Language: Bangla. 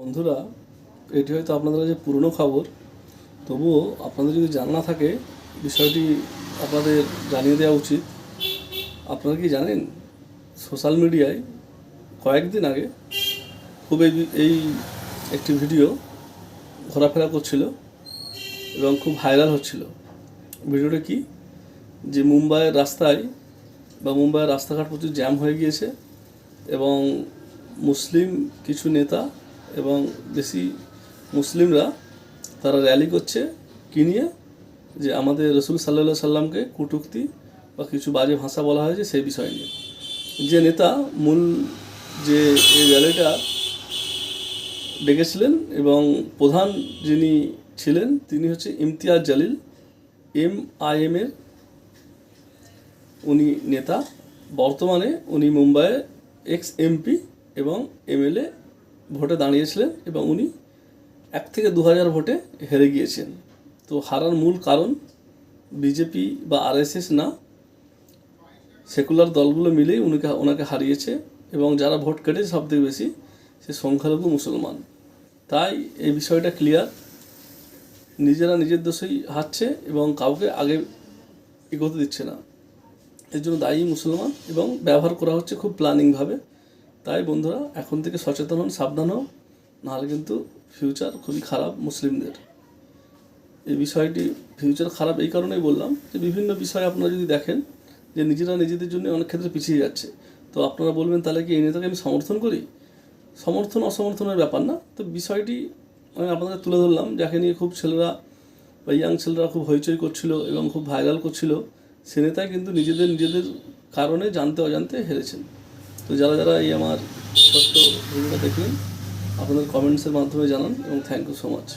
বন্ধুরা, এটি হয়তো আপনাদের কাছে পুরনো খবর, তবুও আপনাদের যদি জানা থাকে বিষয়টি আপনাদের জানিয়ে দেওয়া উচিত। আপনারা কি জানেন, সোশ্যাল মিডিয়ায় কয়েকদিন আগে খুব এই একটি ভিডিও ঘোরাফেরা করছিল এবং খুব ভাইরাল হচ্ছিল। ভিডিওটা কি, যে মুম্বাইয়ের রাস্তাঘাট প্রচুর জ্যাম হয়ে গিয়েছে এবং মুসলিম কিছু নেতা এবং বেশি মুসলিমরা তারা র্যালি করছে কি নিয়ে, যে আমাদের রসুল সাল্লাল্লাহু সাল্লামকে কটূক্তি বা কিছু বাজে ভাষা বলা হয়েছে সেই বিষয় নিয়ে। যে নেতা মূল যে এই র্যালিটা ডেকেছিলেন এবং প্রধান যিনি ছিলেন তিনি হচ্ছে ইমতিয়াজ জলিল, MIM এর উনি নেতা। বর্তমানে উনি মুম্বাইয়ে MP এবং MLA ভোটে দাঁড়িয়েছিলেন এবং উনি 1 থেকে 2000 ভোটে হেরে গিয়েছেন। তো হারার মূল কারণ বিজেপি বা RSS না, সেকুলার দলগুলো মিলেই ওনাকে হারিয়েছে এবং যারা ভোট কেটেছে সবথেকে বেশি সে সংখ্যালঘু মুসলমান। তাই এই বিষয়টা ক্লিয়ার, নিজেরা নিজের দোষেই হারছে এবং কাউকে আগে এগোতে দিচ্ছে না। এর জন্য দায়ী মুসলমান এবং ব্যবহার করা হচ্ছে খুব প্ল্যানিংভাবে। তাই বন্ধুরা, এখন থেকে সচেতন হন, সাবধান হন, নাহলে কিন্তু ফিউচার খুবই খারাপ মুসলিমদের। এই বিষয়টি ফিউচার খারাপ এই কারণেই বললাম যে বিভিন্ন বিষয় আপনারা যদি দেখেন যে নিজেরা নিজেদের জন্য অনেক ক্ষেত্রে পিছিয়ে যাচ্ছে, তো আপনারা বলবেন তাহলে কি এই নেতাকে আমি সমর্থন করি? সমর্থন অসমর্থনের ব্যাপার না, তো বিষয়টি আমি আপনাদের তুলে ধরলাম, যাকে নিয়ে খুব ছেলেরা বা ইয়াং ছেলেরা খুব হইচই করছিল এবং খুব ভাইরাল করছিল। সে নেতাই কিন্তু নিজেদের কারণে জানতে অজান্তে হেরেছেন। তো যারা এই আমার ছোট্ট ভিডিওটা দেখলেন, আপনাদের কমেন্টসের মাধ্যমে জানান এবং থ্যাংক ইউ সো মাচ।